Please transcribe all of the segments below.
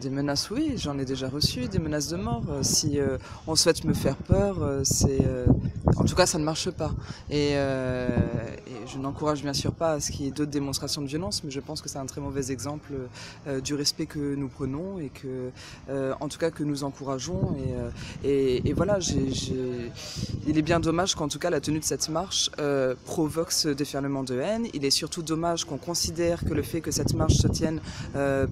Des menaces, oui, j'en ai déjà reçu, des menaces de mort. Si on souhaite me faire peur, en tout cas, ça ne marche pas. Et je n'encourage bien sûr pas à ce qu'il y ait d'autres démonstrations de violence, mais je pense que c'est un très mauvais exemple du respect que nous prenons et que, en tout cas, que nous encourageons. Et voilà, il est bien dommage qu'en tout cas la tenue de cette marche provoque ce déferlement de haine. Il est surtout dommage qu'on considère que le fait que cette marche se tienne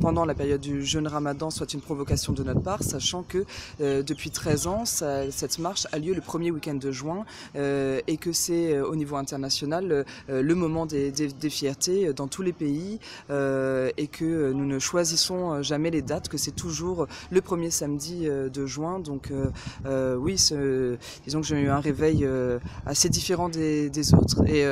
pendant la période du jeûne Ramadan soit une provocation de notre part, sachant que depuis 13 ans, cette marche a lieu le premier week-end de juin et que c'est au niveau international le moment des fiertés dans tous les pays et que nous ne choisissons jamais les dates, que c'est toujours le premier samedi de juin. Donc oui, disons que j'ai eu un réveil assez différent des autres. Et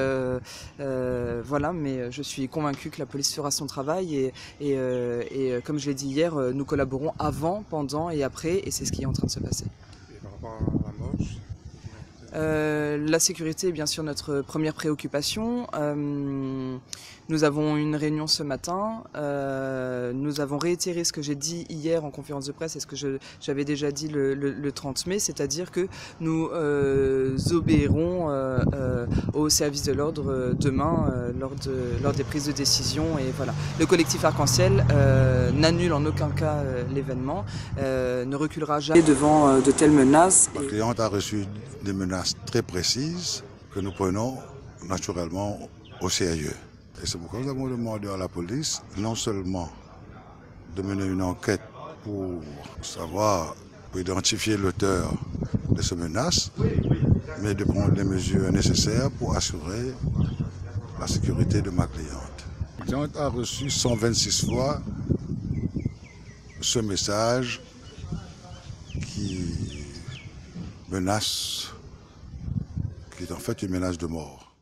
voilà, mais je suis convaincue que la police fera son travail et comme je l'ai dit hier, nous collaborons avant, pendant et après, et c'est ce qui est en train de se passer. Et par rapport à la marche, la sécurité est bien sûr notre première préoccupation. Nous avons une réunion ce matin. Nous avons réitéré ce que j'ai dit hier en conférence de presse et ce que j'avais déjà dit le 30 mai, c'est-à-dire que nous obéirons au service de l'ordre demain lors des prises de décision. Et voilà. Le collectif Arc-en-Ciel n'annule en aucun cas l'événement, ne reculera jamais devant de telles menaces. Ma cliente a reçu des menaces très précises que nous prenons naturellement au sérieux. Et c'est pourquoi nous avons demandé à la police non seulement de mener une enquête pour savoir, pour identifier l'auteur de ces menaces, mais de prendre les mesures nécessaires pour assurer la sécurité de ma cliente. Ma cliente a reçu 126 fois ce message qui menace, qui est en fait une menace de mort.